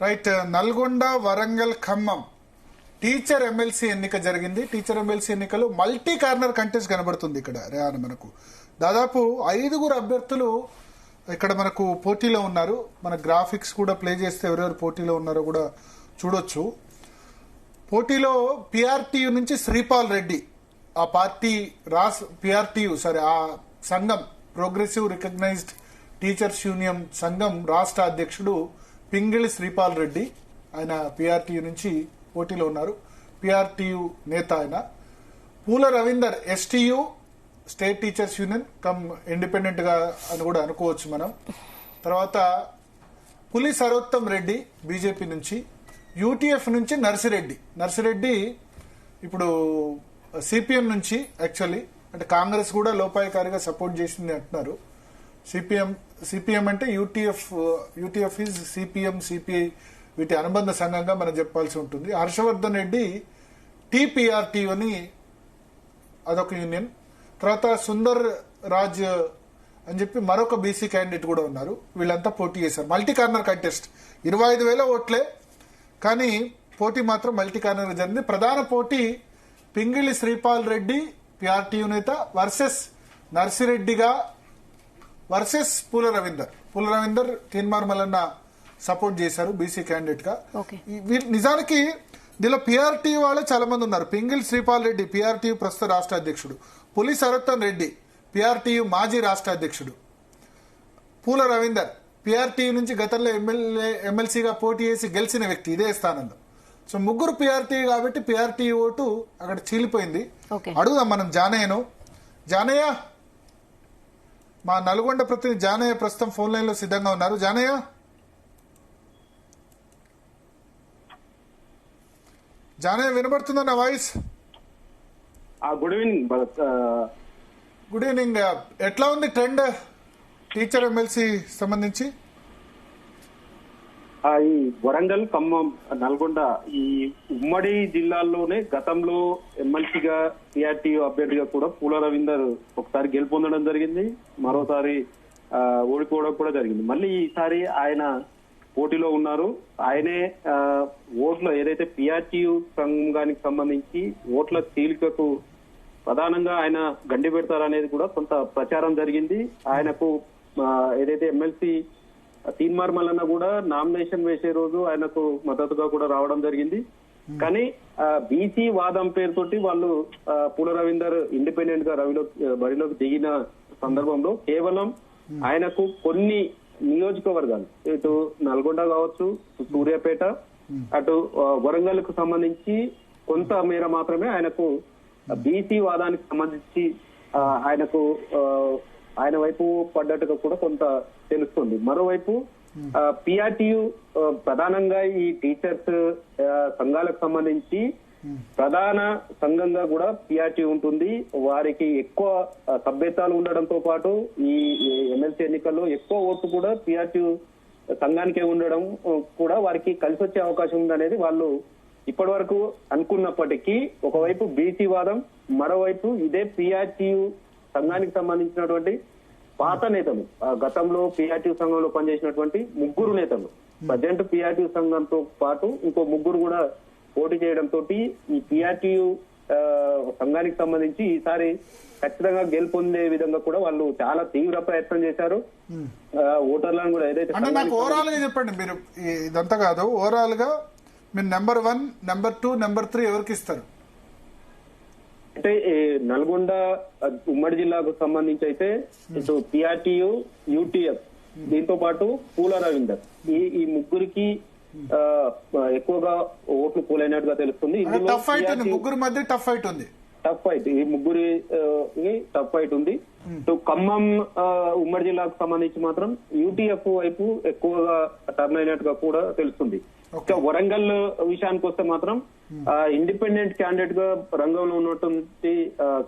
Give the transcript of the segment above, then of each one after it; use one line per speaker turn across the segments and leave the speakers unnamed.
Right. Nalgonda, Warangal, Khammam teacher MLC ఎన్నిక జరిగింది. Teacher MLC ఎన్నికలు మల్టీ కార్నర్ కంటెస్ట్ కనబడుతుంది ఇక్కడ రేహాన్. మనకు దాదాపు 5 అభ్యర్థులు ఇక్కడ మనకు పోటీలో ఉన్నారు. మన గ్రాఫిక్స్ కూడా ప్లే చేస్తే ఎవరెవరు పోటీలో ఉన్నారో కూడా చూడొచ్చు. పోటీలో పిఆర్టీయు నుంచి శ్రీపాల్ రెడ్డి, ఆ పార్టీ ఆ సంఘం ప్రోగ్రెసివ్ రికగ్నైజ్డ్ టీచర్స్ యూనియన్ సంఘం రాష్ట్ర అధ్యక్షుడు పింగిళి శ్రీపాల్ రెడ్డి, ఆయన పిఆర్టీయు నుంచి పోటీలో ఉన్నారు. పిఆర్టీయు నేత ఆయన. పూల Ravinder STU state teachers union come independent గా అని కూడా అనుకోవచ్చు మనం. తర్వాత పులి సరోత్తం రెడ్డి బీజేపీ నుంచి, యూటీఎఫ్ నుంచి నర్సిరెడ్డి ఇప్పుడు సిపిఎం నుంచి, యాక్చువల్లీ అంటే కాంగ్రెస్ కూడా లోపాయకారిగా సపోర్ట్ చేసింది అంటున్నారు. సిపిఎం అంటే యూటీఎఫ్ ఈజ్ సిపిఎం సిపిఐ వీటి అనుబంధ సంఘంగా మనం చెప్పాల్సి ఉంటుంది. హర్షవర్ధన్ రెడ్డి టీపీఆర్టీ అని అదొక యూనియన్. తర్వాత సుందర్ రాజ్ అని చెప్పి మరొక బీసీ క్యాండిడేట్ కూడా ఉన్నారు. వీళ్ళంతా పోటీ చేశారు. మల్టీ కార్నర్ కంటెస్ట్ 25,000 ఓట్లే, కానీ పోటీ మాత్రం మల్టీ కార్నర్ జరిగింది. ప్రధాన పోటీ పింగిళి శ్రీపాల్ రెడ్డి పిఆర్టీయు నేత వర్సెస్ నర్సిరెడ్డిగా వర్సెస్ పూల రవీందర్ తీన్మార్ మల్లన్న సపోర్ట్ చేశారు బీసీ క్యాండిడేట్ గా. నిజానికి దీనిలో పిఆర్టీయు వాళ్ళే చాలా మంది ఉన్నారు. పింగిల్ శ్రీపాల్ రెడ్డి పిఆర్టీయు ప్రస్తుత రాష్ట్ర అధ్యక్షుడు, పులి సరోత్తం రెడ్డి పిఆర్టీయు మాజీ రాష్ట్ర అధ్యక్షుడు, పూల రవీందర్ పిఆర్టీయు నుంచి గతంలో ఎమ్మెల్సీగా పోటీ చేసి గెలిచిన వ్యక్తి ఇదే స్థానంలో. సో ముగ్గురు పిఆర్టీయు కాబట్టి పిఆర్టీయు ఓటు అక్కడ చీలిపోయింది. అడుగుదాం మనం జానయ్య, మా నల్గొండ ప్రతినిధి జానయ్య ప్రస్తుతం ఫోన్ లైన్ లో సిద్ధంగా ఉన్నారు. జానయ్య వినబడుతుందా నా వాయిస్? Good evening. ఎట్లా ఉంది ట్రెండ్ టీచర్ ఎమ్మెల్సీ సంబంధించి?
ఈ వరంగల్, ఖమ్మం, నల్గొండ ఈ ఉమ్మడి జిల్లాల్లోనే గతంలో ఎమ్మెల్సీగా టీఆర్టీయూ అభ్యర్థిగా కూడా పూల రవీందర్ ఒకసారి గెలుపొందడం జరిగింది, మరోసారి ఓడిపోవడం కూడా జరిగింది. మళ్ళీ ఈసారి ఆయన పోటీలో ఉన్నారు. ఆయనే ఓట్ల ఏదైతే పిఆర్టీయూ సంఘానికి సంబంధించి ఓట్ల చీలికకు ప్రధానంగా ఆయన గండి పెడతారనేది కూడా కొంత ప్రచారం జరిగింది. ఆయనకు ఏదైతే ఎమ్మెల్సీ తీన్మార్ మల్లన్న కూడా నామినేషన్ వేసే రోజు ఆయనకు మద్దతుగా కూడా రావడం జరిగింది. కానీ బీసీ వాదం పేరుతోటి వాళ్ళు పూల రవీందర్ ఇండిపెండెంట్ గా బరిలోకి దిగిన సందర్భంలో కేవలం ఆయనకు కొన్ని నియోజకవర్గాలు, ఇటు నల్గొండ కావచ్చు, సూర్యాపేట, అటు వరంగల్ కు సంబంధించి కొంత మేర మాత్రమే ఆయనకు బీసీ వాదానికి సంబంధించి ఆయనకు ఆయన వైపు పడ్డట్టుగా కూడా కొంత తెలుస్తుంది. మరోవైపు పిఆర్టీయూ ప్రధానంగా ఈ టీచర్స్ సంఘాలకు సంబంధించి ప్రధాన సంఘంగా కూడా పిఆర్టీయూ ఉంటుంది. వారికి ఎక్కువ సభ్యత్వాలు ఉండడంతో పాటు ఈ ఎమ్మెల్సీ ఎన్నికల్లో ఎక్కువ ఓట్లు కూడా పిఆర్టీయూ సంఘానికే ఉండడం కూడా వారికి కలిసి వచ్చే అవకాశం ఉందనేది వాళ్ళు ఇప్పటి వరకు అనుకున్నప్పటికీ, ఒకవైపు బీసీ వాదం, మరోవైపు ఇదే పిఆర్టీయూ సంఘానికి సంబంధించినటువంటి పాత నేతలు, గతంలో పిఆర్టీయూ సంఘంలో పనిచేసినటువంటి 3 నేతలు ప్రజెంట్ పిఆర్టీయూ సంఘంతో పాటు ఇంకో 3 కూడా పోటీ చేయడంతో ఈ పిఆర్టీయూ సంఘానికి సంబంధించి ఈసారి ఖచ్చితంగా గెలుపొందే విధంగా కూడా వాళ్ళు చాలా తీవ్ర ప్రయత్నం చేశారు. ఓటర్లను కూడా ఏదైతే
నాకు ఓవరాల్ గా చెప్పండి, మీరు ఇదంతా కాదు, ఓవరాల్ గా మీరు నెంబర్ 1, నెంబర్ 2, నెంబర్ 3 ఎవరికి ఇస్తారు?
అంటే నల్గొండ ఉమ్మడి జిల్లాకు సంబంధించి అయితే ఇటు పిఆర్టీయూ, యూటీఎఫ్, దీంతో పాటు పూల రవీందర్ ఈ ముగ్గురికి ఎక్కువగా ఓట్లు పోలైనట్టుగా తెలుస్తుంది.
ముగ్గురు మధ్య టఫ్ ఫైట్ ఉంది.
ఈ ముగ్గురి టఫ్ ఫైట్ ఉంది. ఖమ్మం ఉమ్మడి జిల్లాకు సంబంధించి మాత్రం యూటీఎఫ్ వైపు ఎక్కువగా టర్న్ అయినట్టుగా కూడా తెలుస్తుంది. వరంగల్ విషయానికి వస్తే మాత్రం ఇండిపెండెంట్ క్యాండిడేట్ గా రంగంలో ఉన్నటువంటి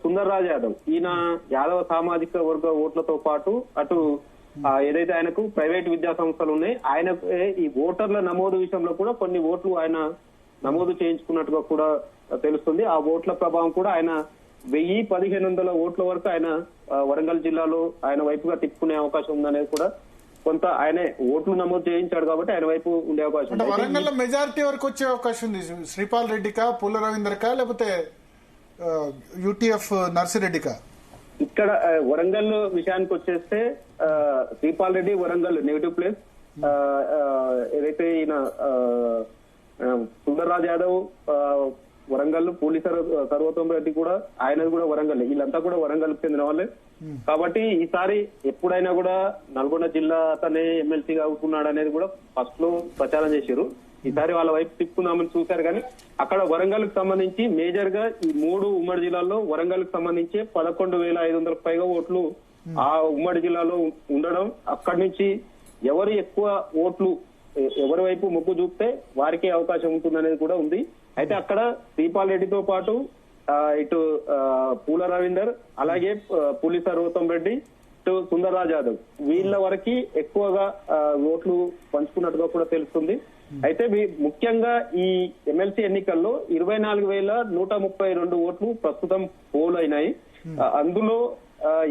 సుందర్ రాజ్ యాదవ్, ఈయన యాదవ సామాజిక వర్గ ఓట్లతో పాటు అటు ఏదైతే ఆయనకు ప్రైవేట్ విద్యా సంస్థలు ఉన్నాయి, ఆయన ఈ ఓటర్ల నమోదు విషయంలో కూడా కొన్ని ఓట్లు ఆయన నమోదు చేయించుకున్నట్టుగా కూడా తెలుస్తుంది. ఆ ఓట్ల ప్రభావం కూడా ఆయన 1000-1500 ఓట్ల వరకు ఆయన వరంగల్ జిల్లాలో ఆయన వైపుగా తిప్పుకునే అవకాశం ఉందనేది కూడా కొంత ఆయనే ఓట్లు నమోదు చేయించాడు కాబట్టి ఆయన వైపు ఉండే అవకాశం
అంటే
ఉంది.
వరంగల్ లో మెజారిటీ వరకు వచ్చే అవకాశం ఉంది. శ్రీపాల్ రెడ్డికా, పూల రవీందర్కా, లేకపోతే యూటీఎఫ్ నర్సిరెడ్డికా?
ఇక్కడ వరంగల్ విషయానికి వచ్చేస్తే శ్రీపాల్ రెడ్డి వరంగల్ నెగిటివ్ ప్లేస్. ఏదైతే ఈయన సుందర్రాజ్ యాదవ్ వరంగల్, పూలి సర్వోత్తమ్ రెడ్డి కూడా ఆయనది కూడా వరంగల్, వీళ్ళంతా కూడా వరంగల్ చెందిన వాళ్ళే. కాబట్టి ఈసారి ఎప్పుడైనా కూడా నల్గొండ జిల్లా అతనే ఎమ్మెల్సీగా అవుతున్నాడు అనేది కూడా ఫస్ట్ లో ప్రచారం చేశారు. ఈసారి వాళ్ళ వైపు తిప్పుకుందామని చూశారు కానీ అక్కడ వరంగల్ కు సంబంధించి మేజర్ గా ఈ 3 ఉమ్మడి జిల్లాల్లో వరంగల్ కు సంబంధించి 11,500 పైగా ఓట్లు ఆ ఉమ్మడి జిల్లాలో ఉండడం, అక్కడి నుంచి ఎవరు ఎక్కువ ఓట్లు ఎవరి వైపు మొగ్గు చూపితే వారికే అవకాశం ఉంటుందనేది కూడా ఉంది. అయితే అక్కడ శ్రీపాల్ రెడ్డితో పాటు ఇటు పూల రవీందర్, అలాగే పులి సర్వోత్తమ్ రెడ్డి, ఇటు సుందర్రాజ్ యాదవ్, వీళ్ళ వరకు ఎక్కువగా ఓట్లు పంచుకున్నట్టుగా కూడా తెలుస్తుంది. అయితే ముఖ్యంగా ఈ ఎమ్మెల్సీ ఎన్నికల్లో 24,132 ఓట్లు ప్రస్తుతం పోల్ అయినాయి. అందులో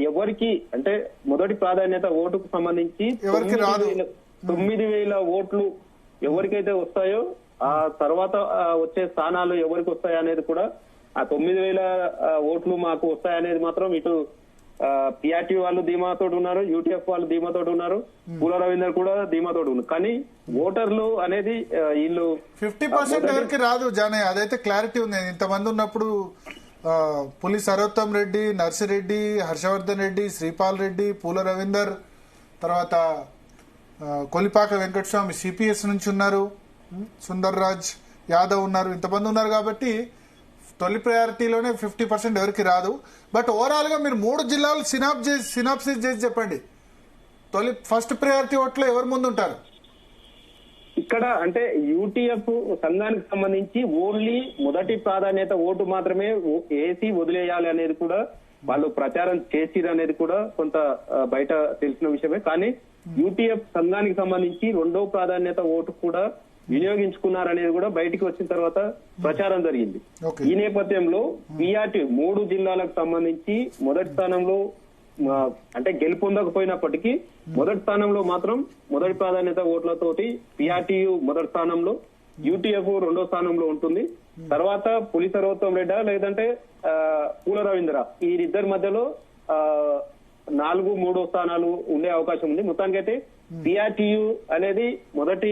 ఎవరికి అంటే మొదటి ప్రాధాన్యత ఓటుకు సంబంధించి 9,000 ఓట్లు ఎవరికైతే వస్తాయో ఆ తర్వాత వచ్చే స్థానాలు ఎవరికి వస్తాయి అనేది కూడా ఆ 9,000 ఓట్లు మాకు వస్తాయనేది మాత్రం ఇటు పిఆర్టీ వాళ్ళు ధీమాతోటి ఉన్నారు, యూటీఎఫ్ వాళ్ళు ధీమాతోటి ఉన్నారు, పూల రవీందర్ కూడా ధీమాతోటి ఉన్నారు. కానీ ఓటర్లు అనేది వీళ్ళు
50% ఎవరికి రాదు జానయ్య, అదైతే క్లారిటీ ఉంది. ఇంతమంది ఉన్నప్పుడు పులి సర్వోత్తమ్ రెడ్డి, నర్సిరెడ్డి, హర్షవర్ధన్ రెడ్డి, శ్రీపాల్ రెడ్డి, పూల రవీందర్, తర్వాత కొలిపాక వెంకటస్వామి సిపిఎస్ నుంచి ఉన్నారు, సుందర్రాజ్ యాదవ్ ఉన్నారు, ఇంతమంది ఉన్నారు. కాబట్టి తొలి ప్రయారిటీలోనే 50% ఎవరికి రాదు. బట్ ఓవరాల్ గా మీరు 3 జిల్లాలు సినాప్సిస్ చేసి చెప్పండి. ఫస్ట్ ప్రయారిటీ ఓట్లో ఎవరు ముందు ఉంటారు
ఇక్కడ? అంటే యూటీఎఫ్ సంఘానికి సంబంధించి ఓన్లీ మొదటి ప్రాధాన్యత ఓటు మాత్రమే వేసి వదిలేయాలి అనేది కూడా వాళ్ళు ప్రచారం చేసిరు అనేది కూడా కొంత బయట తెలిసిన విషయమే. కానీ యూటీఎఫ్ సంఘానికి సంబంధించి 2వ ప్రాధాన్యత ఓటు కూడా వినియోగించుకున్నారనేది కూడా బయటికి వచ్చిన తర్వాత ప్రచారం జరిగింది. ఈ నేపథ్యంలో పిఆర్టీ 3 జిల్లాలకు సంబంధించి మొదటి స్థానంలో అంటే గెలుపొందకపోయినప్పటికీ మొదటి స్థానంలో మాత్రం మొదటి ప్రాధాన్యత ఓట్లతోటి పిఆర్టీయు మొదటి స్థానంలో, యూటీఎఫ్ 2వ స్థానంలో ఉంటుంది. తర్వాత పులి సర్వోత్తమ్ రెడ్డి లేదంటే పూల రవీంద్ర, వీరిద్దరి మధ్యలో 4, 3 స్థానాలు ఉండే అవకాశం ఉంది. మొత్తానికైతే పిఆర్టీయు అనేది మొదటి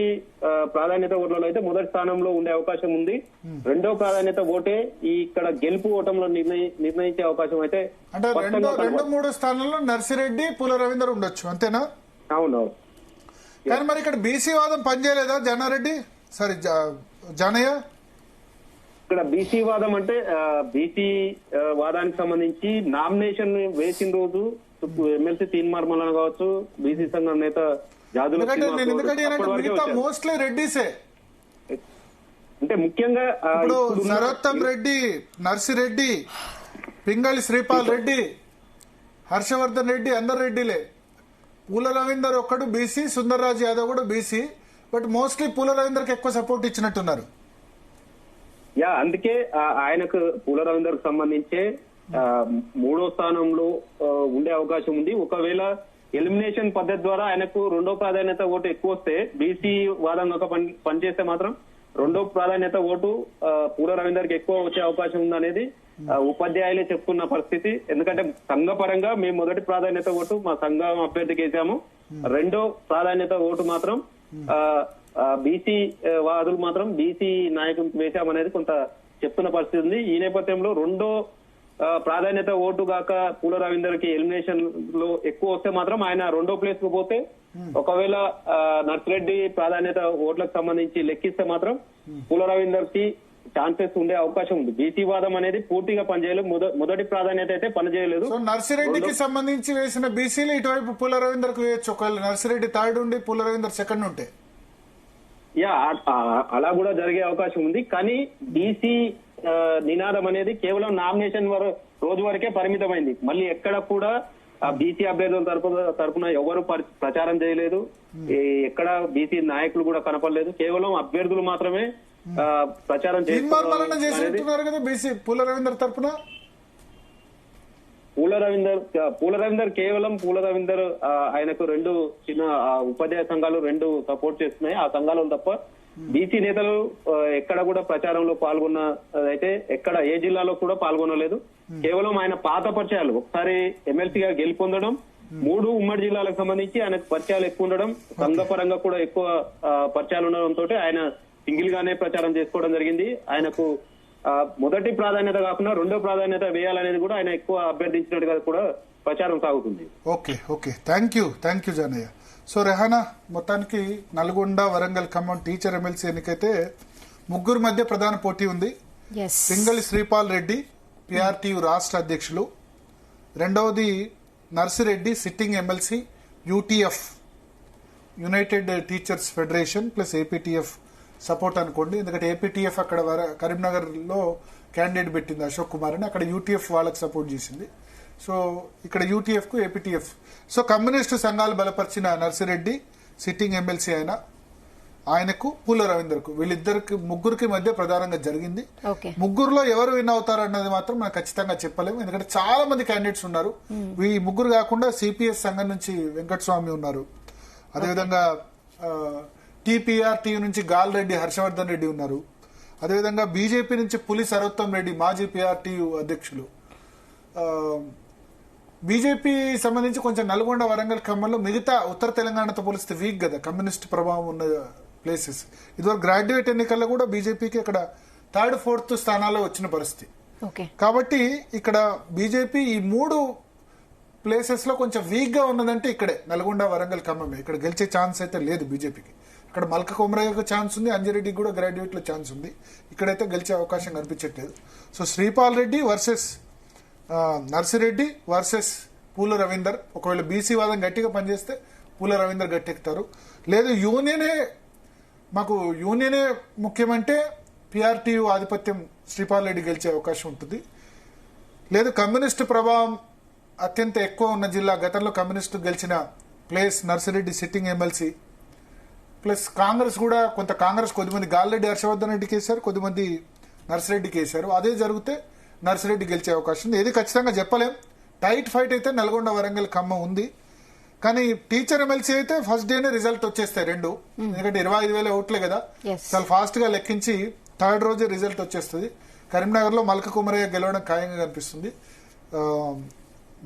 ప్రాధాన్యత ఓట్లలో అయితే మొదటి స్థానంలో ఉండే అవకాశం ఉంది. 2వ ప్రాధాన్యత ఓటే ఇక్కడ గెలుపు ఓటంలో నిర్ణయించే అవకాశం అయితే
అంటే 2, 3 స్థానంలో నర్సిరెడ్డి, పూల రవీందర్ ఉండొచ్చు, అంతేనా?
అవునవును.
కానీ మరి ఇక్కడ బీసీ వాదం పనిచేయలేదా జానారెడ్డి? సారీ జానయ్య,
ఇక్కడ బీసీ వాదం అంటే బీసీ వాదానికి సంబంధించి నామినేషన్ వేసిన రోజు ఎమ్మెల్సీ తీన్మార్మల కావచ్చు, బీసీ సంఘం నేత జాదుల
మోస్ట్లీ రెడ్డిసే.
అంటే ముఖ్యంగా
ఇప్పుడు సరోత్తమ్ రెడ్డి, నర్సిరెడ్డి, పింగళి శ్రీపాల్ రెడ్డి, హర్షవర్ధన్ రెడ్డి అందరు రెడ్డిలే. పూల రవీందర్ ఒక్కడు బీసీ, సుందర్రాజ్ యాదవ్ కూడా బీసీ. బట్ మోస్ట్లీ పూల రవీందర్ కి ఎక్కువ సపోర్ట్ ఇచ్చినట్టున్నారు.
అందుకే ఆయనకు పూల రవీందర్ కు సంబంధించే 3వ స్థానంలో ఉండే అవకాశం ఉంది. ఒకవేళ ఎలిమినేషన్ పద్ధతి ద్వారా ఆయనకు 2వ ప్రాధాన్యత ఓటు ఎక్కువ వస్తే, బీసీ వాదం ఒక పనిచేస్తే మాత్రం 2వ ప్రాధాన్యత ఓటు పూల రవీందర్ కి ఎక్కువ వచ్చే అవకాశం ఉందనేది ఉపాధ్యాయులే చెప్తున్న పరిస్థితి. ఎందుకంటే సంఘపరంగా మేము మొదటి ప్రాధాన్యత ఓటు మా సంఘం అభ్యర్థికి వేసాము, 2వ ప్రాధాన్యత ఓటు మాత్రం బీసీ వాదులు మాత్రం బీసీ నాయకులకు వేశామనేది కొంత చెప్తున్న పరిస్థితి ఉంది. ఈ నేపథ్యంలో 2వ ప్రాధాన్యత ఓటు గాక పూల రవీందర్ కి ఎలిమినేషన్ లో ఎక్కువ వస్తే మాత్రం ఆయన 2వ ప్లేస్ కు పోతే, ఒకవేళ నర్సిరెడ్డి ప్రాధాన్యత ఓట్లకు సంబంధించి లెక్కిస్తే మాత్రం పూల రవీందర్ కి ఛాన్సెస్ ఉండే అవకాశం ఉంది. బీసీ వాదం అనేది పూర్తిగా పనిచేయలేదు, మొదటి ప్రాధాన్యత అయితే పనిచేయలేదు.
నర్సిరెడ్డికి సంబంధించి వేసిన బీసీలు ఇటువైపు పూల రవీందర్ కు వేయచ్చు, ఒకవేళ నర్సిరెడ్డి థర్డ్ ఉండి పూల రవీందర్ సెకండ్ ఉంటే.
అలా కూడా జరిగే అవకాశం ఉంది. కానీ బీసీ నినాదం అనేది కేవలం నామినేషన్ రోజు వరకే పరిమితమైంది. మళ్ళీ ఎక్కడ కూడా బీసీ అభ్యర్థుల తరపున ఎవరు ప్రచారం చేయలేదు, ఎక్కడ బీసీ నాయకులు కూడా కనపడలేదు. కేవలం అభ్యర్థులు మాత్రమే ప్రచారం
చేస్తున్నారు కదా బీసీ పూల రవీందర్ తరపున.
పూల రవీందర్ కేవలం పూల రవీందర్ ఆయనకు రెండు చిన్న ఉపాధ్యాయ సంఘాలు రెండు సపోర్ట్ చేస్తున్నాయి. ఆ సంఘాలు తప్ప బీసీ నేతలు ఎక్కడ కూడా ప్రచారంలో పాల్గొన్న అయితే ఎక్కడ ఏ జిల్లాలో కూడా పాల్గొనలేదు. కేవలం ఆయన పాత పరిచయాలు ఒకసారి ఎమ్మెల్సీగా గెలుపొందడం, 3 ఉమ్మడి జిల్లాలకు సంబంధించి ఆయనకు పరిచయాలు ఎక్కువ ఉండడం, సంఘపరంగా కూడా ఎక్కువ పరిచయాలు ఉండడంతో ఆయన సింగిల్ గానే ప్రచారం చేసుకోవడం జరిగింది. ఆయనకు మొదటి ప్రాధాన్యత కాకుండా రెండో ప్రాధాన్యత వేయాలనేది కూడా ఆయన ఎక్కువ అభ్యర్థించినట్టుగా కూడా ప్రచారం సాగుతుంది.
Okay thank you Janaiah. So Rehana, మొత్తానికి నల్గొండ, వరంగల్, ఖమ్మం టీచర్ ఎమ్మెల్సీ ఎన్నికైతే 3 మధ్య ప్రధాన పోటీ ఉంది. పింగళి శ్రీపాల్ రెడ్డి పిఆర్టీయు రాష్ట్ర అధ్యక్షులు, రెండవది Narsireddy sitting MLC UTF United teachers federation plus APTF support అనుకోండి. ఎందుకంటే ఏపీటీఎఫ్ అక్కడ కరీంనగర్ లో క్యాండిడేట్ పెట్టింది అశోక్ కుమార్ అని, అక్కడ యూటీఎఫ్ వాళ్ళకి సపోర్ట్ చేసింది. సో ఇక్కడ యూటీఎఫ్ కు ఏపీటీఎఫ్. సో కమ్యూనిస్టు సంఘాలు బలపరిచిన నర్సిరెడ్డి సిట్టింగ్ ఎమ్మెల్సీ ఆయనకు పూల రవీందర్ కు, వీళ్ళిద్దరికి 3 మధ్య ప్రధానంగా జరిగింది. 3లో ఎవరు విన్ అవుతారు అన్నది మాత్రం మనం ఖచ్చితంగా చెప్పలేము. ఎందుకంటే చాలా మంది క్యాండిడేట్స్ ఉన్నారు. ఈ 3 కాకుండా సిపిఎస్ సంఘం నుంచి వెంకటస్వామి ఉన్నారు, అదేవిధంగా టీపీఆర్టీ నుంచి గాల్రెడ్డి హర్షవర్ధన్ రెడ్డి ఉన్నారు, అదేవిధంగా బీజేపీ నుంచి పులి సరోత్తం రెడ్డి మాజీ పీఆర్టీయు అధ్యక్షులు. బీజేపీ సంబంధించి కొంచెం నల్గొండ, వరంగల్, ఖమ్మంలో మిగతా ఉత్తర తెలంగాణతో పోలిస్తే వీక్ కదా కమ్యూనిస్ట్ ప్రభావం ఉన్న ప్లేసెస్. ఇదివరకు గ్రాడ్యుయేట్ ఎన్నికల్లో కూడా బీజేపీకి ఇక్కడ 3rd, 4th స్థానాల్లో వచ్చిన పరిస్థితి. కాబట్టి ఇక్కడ బీజేపీ ఈ 3 ప్లేసెస్ లో కొంచెం వీక్ గా ఉన్నదంటే ఇక్కడే నల్గొండ, వరంగల్, ఖమ్మమే. ఇక్కడ గెలిచే ఛాన్స్ అయితే లేదు బీజేపీకి. ఇక్కడ మల్క కొమరయ్యకు ఛాన్స్ ఉంది, అంజిరెడ్డికి కూడా గ్రాడ్యుయేట్ లో ఛాన్స్ ఉంది. ఇక్కడైతే గెలిచే అవకాశం కనిపించట్లేదు. So Sripal Reddy versus Narsireddy versus పూల రవీందర్. ఒకవేళ బీసీ వాదం గట్టిగా పనిచేస్తే పూల రవీందర్ గట్టెక్కుతారు. లేదు యూనియనే ముఖ్యమంటే పిఆర్టీయు ఆధిపత్యం శ్రీపాల్ రెడ్డి గెలిచే అవకాశం ఉంటుంది. లేదు కమ్యూనిస్టు ప్రభావం అత్యంత ఎక్కువ ఉన్న జిల్లా, గతంలో కమ్యూనిస్టు గెలిచిన place Narsireddy sitting MLC, plus Congress కూడా కాంగ్రెస్ కొద్దిమంది గాల్రెడ్డి హర్షవర్ధన్ రెడ్డికి వేశారు, కొద్దిమంది నర్సిరెడ్డికి వేశారు. అదే జరిగితే నర్సిరెడ్డి గెలిచే అవకాశం ఉంది. ఏది ఖచ్చితంగా చెప్పలేం. టైట్ ఫైట్ అయితే నల్గొండ, వరంగల్, ఖమ్మం ఉంది. కానీ టీచర్ ఎమ్మెల్సీ అయితే ఫస్ట్ డేనే రిజల్ట్ వచ్చేస్తాయి 2. ఎందుకంటే 25,000 ఓట్లే కదా, చాలా ఫాస్ట్ గా లెక్కించి 3rd రోజే రిజల్ట్ వచ్చేస్తుంది. కరీంనగర్ లో మల్క కుమరయ్య గెలవడం ఖాయంగా కనిపిస్తుంది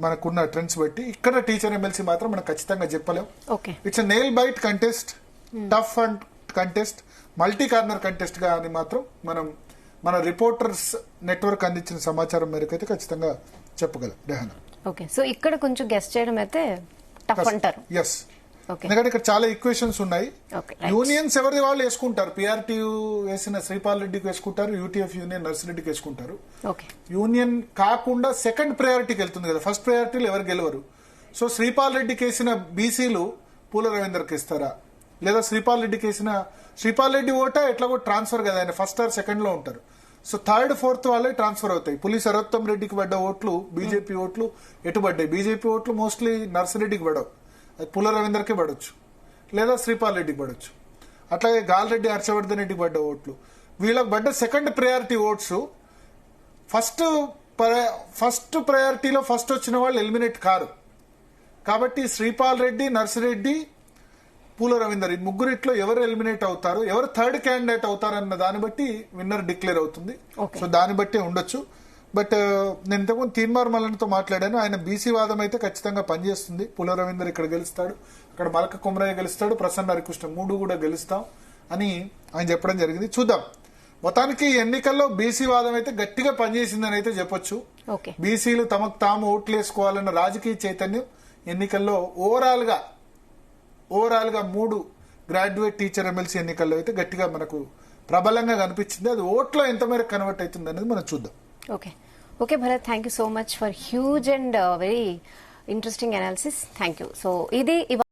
మనకున్న ట్రెండ్స్ బట్టి. ఇక్కడ టీచర్ ఎమ్మెల్సీ మాత్రం మనం ఖచ్చితంగా చెప్పలేం. It's nail bite contest, tough and contest, multi corner contest గా అని మాత్రం మన రిపోర్టర్స్ నెట్వర్క్ అందించిన సమాచారం మేరకు అయితే ఖచ్చితంగా చెప్పగలం. రెహానా,
సో ఇక్కడ కొంచెం గెస్ చేయడం అయితే టఫ్ అంటారు.
ఎస్, ఎందుకంటే ఇక్కడ చాలా ఈక్వేషన్స్ ఉన్నాయి. యూనియన్స్ ఎవరిది వాళ్ళు వేసుకుంటారు. పిఆర్టీయు వేసిన శ్రీపాల్ రెడ్డికి వేసుకుంటారు, యూటీఎఫ్ యూనియన్ నర్సిరెడ్డికి వేసుకుంటారు. యూనియన్ కాకుండా సెకండ్ ప్రయారిటీకి వెళ్తుంది కదా, ఫస్ట్ ప్రయారిటీలు ఎవరు గెలవరు. సో శ్రీపాల్ రెడ్డికి వేసిన బీసీలు పూల రవీందర్కి ఇస్తారా, లేదా శ్రీపాల్ రెడ్డి ఓటా ఎట్లా కూడా ట్రాన్స్ఫర్ కదా, ఆయన ఫస్ట్ ఆర్ సెకండ్ లో ఉంటారు. సో 3rd, 4th వాళ్ళే ట్రాన్స్ఫర్ అవుతాయి. పులి సరోత్తం రెడ్డికి పడ్డ ఓట్లు బీజేపీ ఓట్లు ఎటు పడ్డాయి. బీజేపీ ఓట్లు మోస్ట్లీ నర్సిరెడ్డికి పడవు, పూల రవీందర్కి పడవచ్చు, లేదా శ్రీపాల్ రెడ్డికి పడవచ్చు. అట్లాగే గాల్రెడ్డి హర్షవర్ధన్ రెడ్డికి పడ్డ ఓట్లు, వీళ్ళకి పడ్డ సెకండ్ ప్రయారిటీ ఓట్స్ ఫస్ట్ ప్రయారిటీలో ఫస్ట్ వచ్చిన వాళ్ళు ఎలిమినేట్ కారు. కాబట్టి శ్రీపాల్ రెడ్డి, నర్సిరెడ్డి, పూల రవీందర్ ఈ 3 ఎవరు ఎలిమినేట్ అవుతారు, ఎవరు 3rd క్యాండిడేట్ అవుతారన్న దాన్ని బట్టి విన్నర్ డిక్లేర్ అవుతుంది. సో దాన్ని బట్టి ఉండొచ్చు. బట్ నేను ఇంతకుముందు తీన్మార్ మల్లన్తో మాట్లాడాను. ఆయన బీసీ వాదం అయితే ఖచ్చితంగా పనిచేస్తుంది. పూల రవీందర్ ఇక్కడ గెలుస్తాడు, అక్కడ మల్క కుమరయ్య గెలుస్తాడు, ప్రసన్న హరికృష్ణ 3 కూడా గెలుస్తాం అని ఆయన చెప్పడం జరిగింది. చూద్దాం. మొత్తానికి ఎన్నికల్లో బీసీ వాదం అయితే గట్టిగా పనిచేసిందని అయితే చెప్పొచ్చు. బీసీలు తమకు తాము ఓట్లు వేసుకోవాలన్న రాజకీయ చైతన్యం ఎన్నికల్లో ఓవరాల్ గా 3 గ్రాడ్యుయేట్ టీచర్ ఎమ్మెల్సీ ఎన్నికల్లో అయితే గట్టిగా మనకు ప్రబలంగా కనిపించింది. అది ఓట్లో ఎంత మేరకు కన్వర్ట్ అవుతుంది అనేది మనం చూద్దాం.
Okay Bharat, thank you so much for huge and very interesting analysis. Thank you. So ఇది